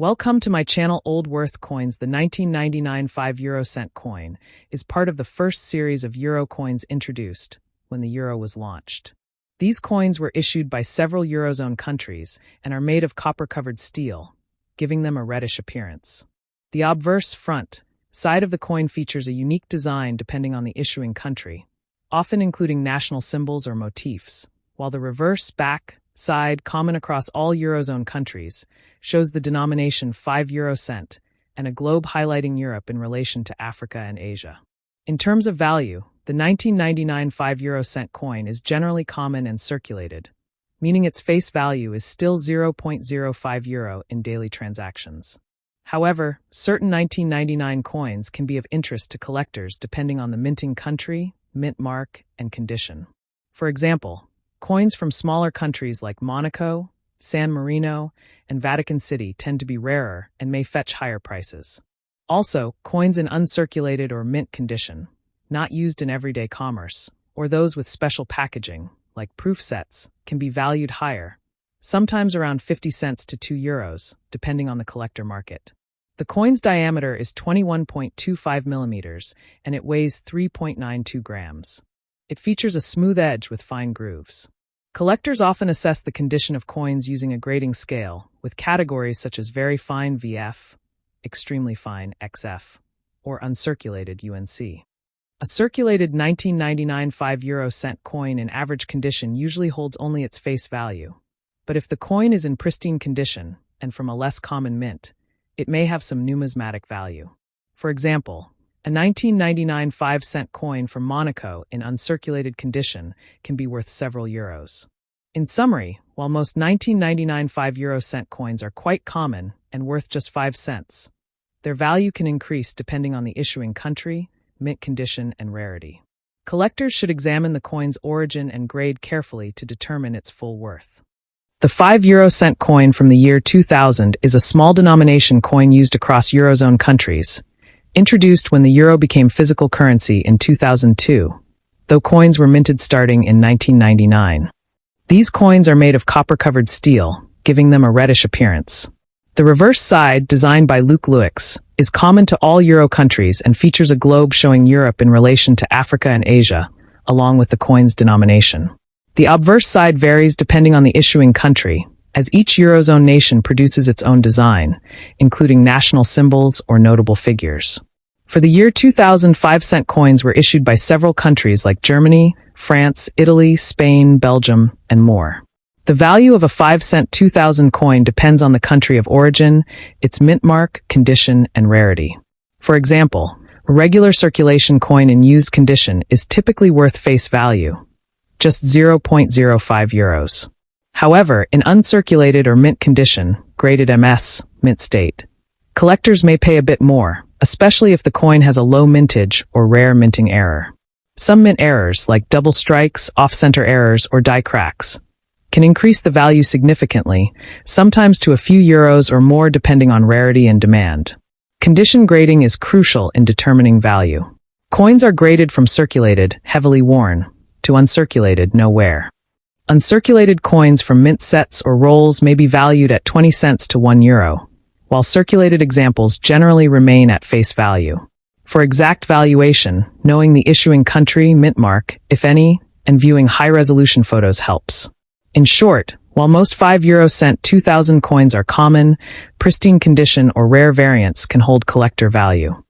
Welcome to my channel. Old Worth Coins. The 1999 5 euro-cent coin is part of the first series of euro coins introduced when the euro was launched. These coins were issued by several Eurozone countries and are made of copper-covered steel, giving them a reddish appearance. The obverse front side of the coin features a unique design depending on the issuing country, often including national symbols or motifs, while the reverse back side, common across all Eurozone countries, shows the denomination 5 euro-cent and a globe highlighting Europe in relation to Africa and Asia. In terms of value, the 1999 5 euro-cent coin is generally common and circulated, meaning its face value is still 0.05 euro in daily transactions. However, certain 1999 coins can be of interest to collectors depending on the minting country, mint mark, and condition. For example, coins from smaller countries like Monaco, San Marino, and Vatican City tend to be rarer and may fetch higher prices. Also, coins in uncirculated or mint condition, not used in everyday commerce, or those with special packaging, like proof sets, can be valued higher, sometimes around 50 cents to 2 euros, depending on the collector market. The coin's diameter is 21.25 millimeters, and it weighs 3.92 grams. It features a smooth edge with fine grooves. Collectors often assess the condition of coins using a grading scale, with categories such as very fine VF, extremely fine XF, or uncirculated UNC. A circulated 1999 5 euro-cent coin in average condition usually holds only its face value. But if the coin is in pristine condition and from a less common mint, it may have some numismatic value. For example, a 1999 5-cent coin from Monaco in uncirculated condition can be worth several euros. In summary, while most 1999 5 euro-cent coins are quite common and worth just 5 cents, their value can increase depending on the issuing country, mint condition, and rarity. Collectors should examine the coin's origin and grade carefully to determine its full worth. The 5 euro-cent coin from the year 2000 is a small denomination coin used across Eurozone countries, introduced when the euro became physical currency in 2002, though coins were minted starting in 1999. These coins are made of copper-covered steel, giving them a reddish appearance. The reverse side, designed by Luc Louix, is common to all euro countries and features a globe showing Europe in relation to Africa and Asia, along with the coin's denomination. The obverse side varies depending on the issuing country, as each Eurozone nation produces its own design, including national symbols or notable figures. For the year 2000, 5-cent coins were issued by several countries like Germany, France, Italy, Spain, Belgium, and more. The value of a 5-cent 2000 coin depends on the country of origin, its mint mark, condition, and rarity. For example, a regular circulation coin in used condition is typically worth face value, just 0.05 euros. However, in uncirculated or mint condition, graded MS, mint state, collectors may pay a bit more, especially if the coin has a low mintage or rare minting error. Some mint errors, like double strikes, off-center errors, or die cracks, can increase the value significantly, sometimes to a few euros or more depending on rarity and demand. Condition grading is crucial in determining value. Coins are graded from circulated, heavily worn, to uncirculated, no wear. Uncirculated coins from mint sets or rolls may be valued at 20 cents to 1 euro, while circulated examples generally remain at face value. For exact valuation, knowing the issuing country, mint mark, if any, and viewing high-resolution photos helps. In short, while most 5 euro-cent 2000 coins are common, pristine condition or rare variants can hold collector value.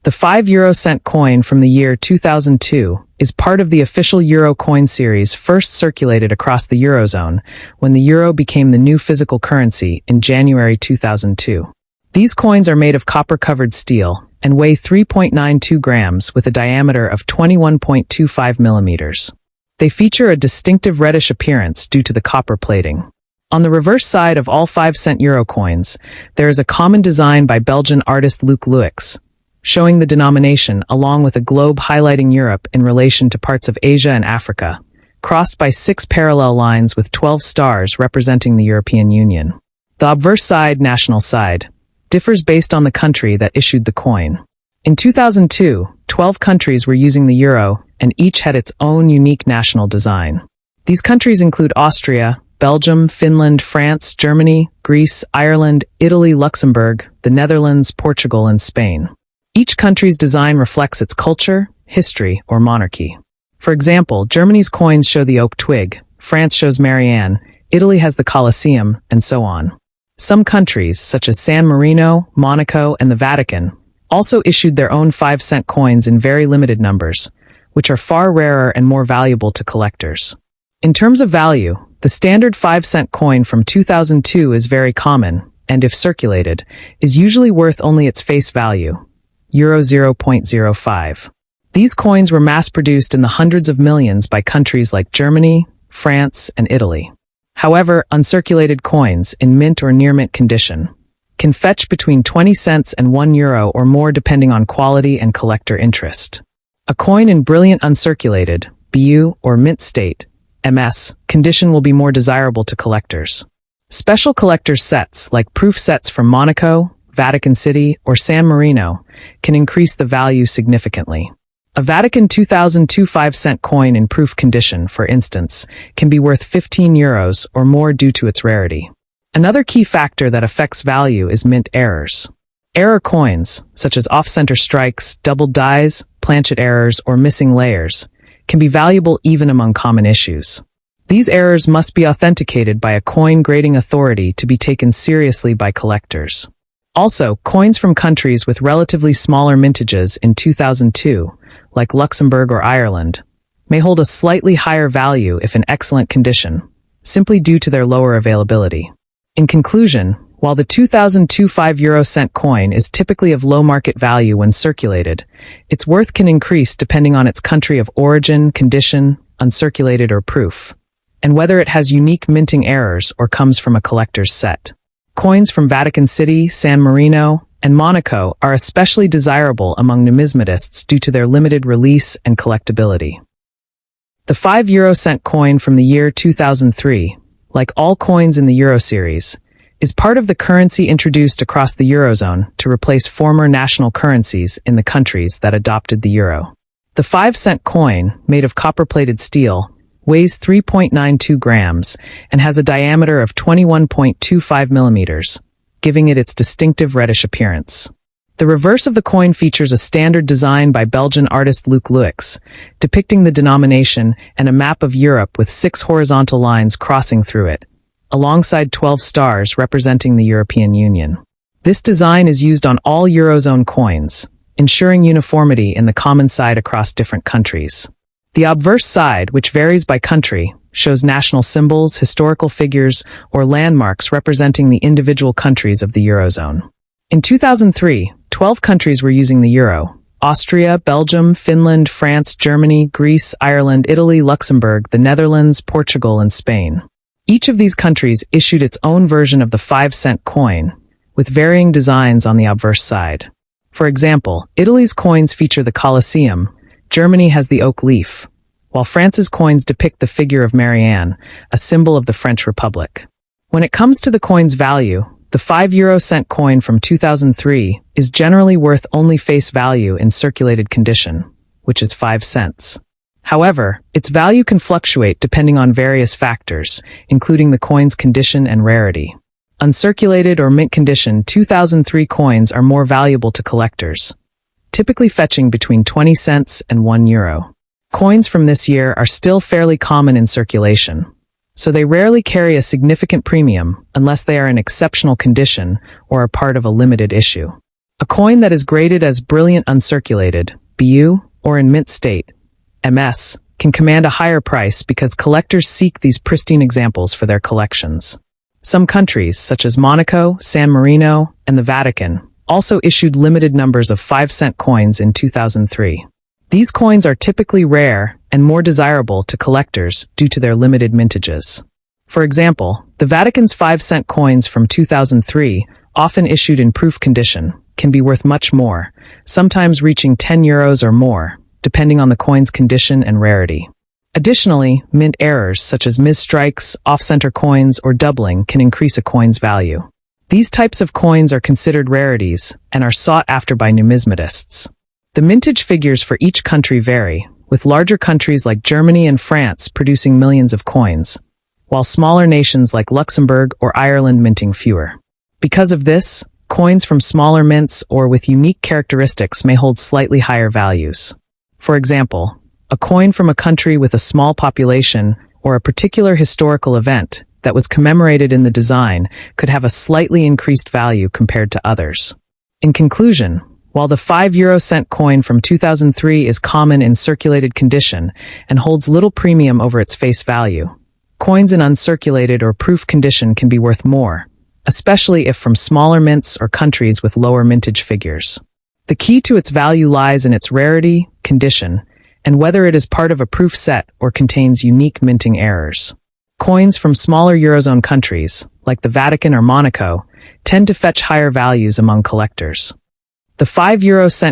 The 5 euro-cent coin from the year 2002 is part of the official euro coin series first circulated across the Eurozone when the euro became the new physical currency in January 2002. These coins are made of copper-covered steel and weigh 3.92 grams with a diameter of 21.25 millimeters. They feature a distinctive reddish appearance due to the copper plating. On the reverse side of all 5-cent euro coins, there is a common design by Belgian artist Luc Louix, showing the denomination along with a globe highlighting Europe in relation to parts of Asia and Africa, crossed by 6 parallel lines with 12 stars representing the European Union. The obverse side, national side, differs based on the country that issued the coin. In 2002, 12 countries were using the euro, and each had its own unique national design. These countries include Austria, Belgium, Finland, France, Germany, Greece, Ireland, Italy, Luxembourg, the Netherlands, Portugal, and Spain. Each country's design reflects its culture, history, or monarchy. For example, Germany's coins show the oak twig, France shows Marianne, Italy has the Colosseum, and so on. Some countries, such as San Marino, Monaco, and the Vatican, also issued their own 5-cent coins in very limited numbers, which are far rarer and more valuable to collectors. In terms of value, the standard 5-cent coin from 2002 is very common, and if circulated, is usually worth only its face value, Euro 0.05. These coins were mass-produced in the hundreds of millions by countries like Germany, France, and Italy. However, uncirculated coins, in mint or near-mint condition, can fetch between 20 cents and €1 or more depending on quality and collector interest. A coin in brilliant uncirculated, BU, or mint state, MS, condition will be more desirable to collectors. Special collector's sets, like proof sets from Monaco, Vatican City, or San Marino, can increase the value significantly. A Vatican 2002 5-cent coin in proof condition, for instance, can be worth €15 or more due to its rarity. Another key factor that affects value is mint errors. Error coins, such as off-center strikes, doubled dies, planchet errors, or missing layers, can be valuable even among common issues. These errors must be authenticated by a coin grading authority to be taken seriously by collectors. Also, coins from countries with relatively smaller mintages in 2002, like Luxembourg or Ireland, may hold a slightly higher value if in excellent condition, simply due to their lower availability. In conclusion, while the 2002 5-euro-cent coin is typically of low market value when circulated, its worth can increase depending on its country of origin, condition, uncirculated, or proof, and whether it has unique minting errors or comes from a collector's set. Coins from Vatican City, San Marino, and Monaco are especially desirable among numismatists due to their limited release and collectability. The 5-euro-cent coin from the year 2003, like all coins in the Euro series, is part of the currency introduced across the Eurozone to replace former national currencies in the countries that adopted the euro. The 5-cent coin, made of copper-plated steel, weighs 3.92 grams and has a diameter of 21.25 millimeters, giving it its distinctive reddish appearance. The reverse of the coin features a standard design by Belgian artist Luc Luix, depicting the denomination and a map of Europe with 6 horizontal lines crossing through it, alongside 12 stars representing the European Union. This design is used on all Eurozone coins, ensuring uniformity in the common side across different countries. The obverse side, which varies by country, shows national symbols, historical figures, or landmarks representing the individual countries of the Eurozone. In 2003, 12 countries were using the euro: Austria, Belgium, Finland, France, Germany, Greece, Ireland, Italy, Luxembourg, the Netherlands, Portugal, and Spain. Each of these countries issued its own version of the 5-cent coin, with varying designs on the obverse side. For example, Italy's coins feature the Colosseum, Germany has the oak leaf, while France's coins depict the figure of Marianne, a symbol of the French Republic. When it comes to the coin's value, the 5-euro-cent coin from 2003 is generally worth only face value in circulated condition, which is 5 cents. However, its value can fluctuate depending on various factors, including the coin's condition and rarity. Uncirculated or mint condition 2003 coins are more valuable to collectors, typically fetching between 20 cents and €1. Coins from this year are still fairly common in circulation, so they rarely carry a significant premium unless they are in exceptional condition or are part of a limited issue. A coin that is graded as brilliant uncirculated, BU, or in mint state, MS, can command a higher price because collectors seek these pristine examples for their collections. Some countries, such as Monaco, San Marino, and the Vatican, also issued limited numbers of 5-cent coins in 2003. These coins are typically rare and more desirable to collectors due to their limited mintages. For example, the Vatican's 5-cent coins from 2003, often issued in proof condition, can be worth much more, sometimes reaching €10 or more, depending on the coin's condition and rarity. Additionally, mint errors such as misstrikes, off-center coins, or doubling can increase a coin's value. These types of coins are considered rarities and are sought after by numismatists. The mintage figures for each country vary, with larger countries like Germany and France producing millions of coins, while smaller nations like Luxembourg or Ireland minting fewer. Because of this, coins from smaller mints or with unique characteristics may hold slightly higher values. For example, a coin from a country with a small population or a particular historical event that was commemorated in the design could have a slightly increased value compared to others. In conclusion, while the 5 coin from 2003 is common in circulated condition and holds little premium over its face value, coins in uncirculated or proof condition can be worth more, especially if from smaller mints or countries with lower mintage figures. The key to its value lies in its rarity, condition, and whether it is part of a proof set or contains unique minting errors. Coins from smaller Eurozone countries, like the Vatican or Monaco, tend to fetch higher values among collectors. The 5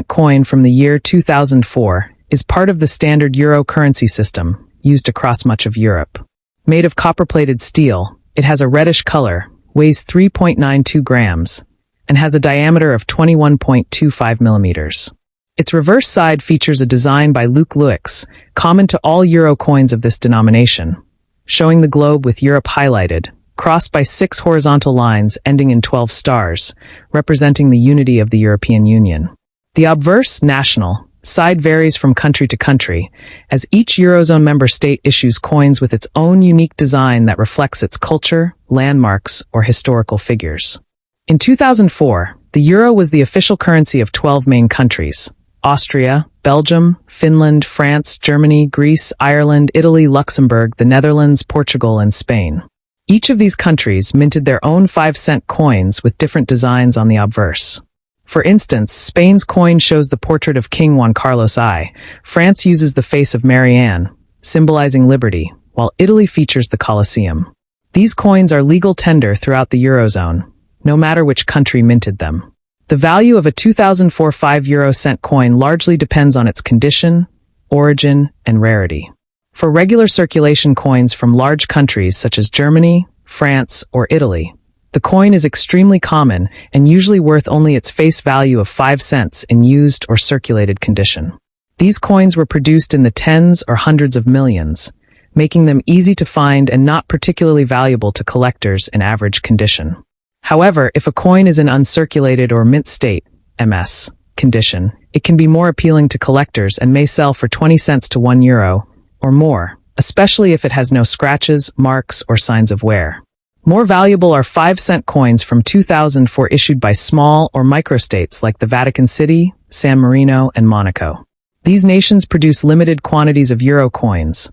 coin from the year 2004 is part of the standard euro currency system used across much of Europe. Made of copper-plated steel, it has a reddish color, weighs 3.92 grams, and has a diameter of 21.25 millimeters. Its reverse side features a design by Luc Luix, common to all euro coins of this denomination, showing the globe with Europe highlighted, crossed by 6 horizontal lines ending in 12 stars, representing the unity of the European Union. The obverse, national, side varies from country to country, as each Eurozone member state issues coins with its own unique design that reflects its culture, landmarks, or historical figures. In 2004, the euro was the official currency of 12 main countries: Austria, Belgium, Finland, France, Germany, Greece, Ireland, Italy, Luxembourg, the Netherlands, Portugal, and Spain. Each of these countries minted their own 5 coins with different designs on the obverse. For instance, Spain's coin shows the portrait of King Juan Carlos I, France uses the face of Mary Ann, symbolizing liberty, while Italy features the Colosseum. These coins are legal tender throughout the Eurozone, no matter which country minted them. The value of a 2004 5 coin largely depends on its condition, origin, and rarity. For regular circulation coins from large countries such as Germany, France, or Italy, the coin is extremely common and usually worth only its face value of 5 cents in used or circulated condition. These coins were produced in the tens or hundreds of millions, making them easy to find and not particularly valuable to collectors in average condition. However, if a coin is in uncirculated or mint state (MS) condition, it can be more appealing to collectors and may sell for 20 cents to €1 or more, especially if it has no scratches, marks, or signs of wear. More valuable are 5 coins from 2004 issued by small or microstates like the Vatican City, San Marino, and Monaco. These nations produce limited quantities of euro coins,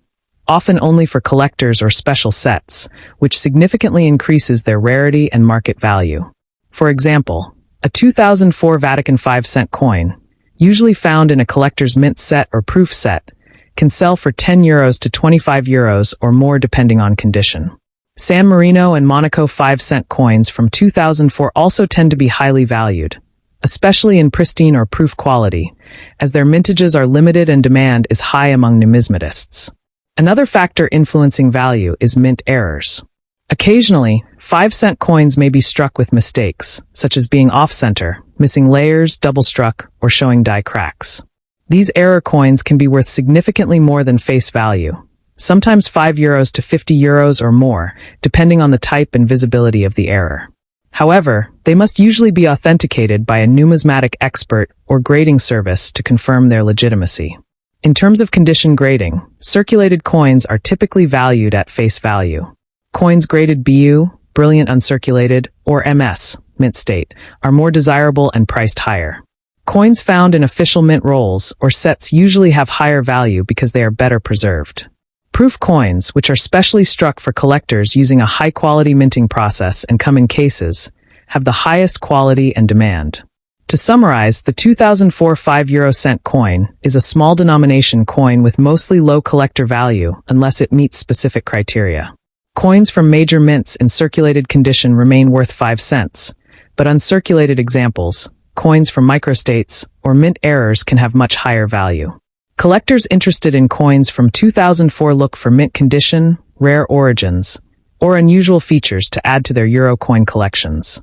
often only for collectors or special sets, which significantly increases their rarity and market value. For example, a 2004 Vatican 5 coin, usually found in a collector's mint set or proof set, can sell for €10 to €25 or more depending on condition. San Marino and Monaco 5 coins from 2004 also tend to be highly valued, especially in pristine or proof quality, as their mintages are limited and demand is high among numismatists. Another factor influencing value is mint errors. Occasionally, 5 coins may be struck with mistakes, such as being off-center, missing layers, double-struck, or showing die cracks. These error coins can be worth significantly more than face value, sometimes €5 to €50 or more, depending on the type and visibility of the error. However, they must usually be authenticated by a numismatic expert or grading service to confirm their legitimacy. In terms of condition grading, circulated coins are typically valued at face value. Coins graded BU, brilliant uncirculated, or MS, mint state, are more desirable and priced higher. Coins found in official mint rolls or sets usually have higher value because they are better preserved. Proof coins, which are specially struck for collectors using a high-quality minting process and come in cases, have the highest quality and demand. To summarize, the 2004 5 coin is a small denomination coin with mostly low collector value unless it meets specific criteria. Coins from major mints in circulated condition remain worth 5 cents, but uncirculated examples, coins from microstates, or mint errors can have much higher value. Collectors interested in coins from 2004 look for mint condition, rare origins, or unusual features to add to their euro coin collections.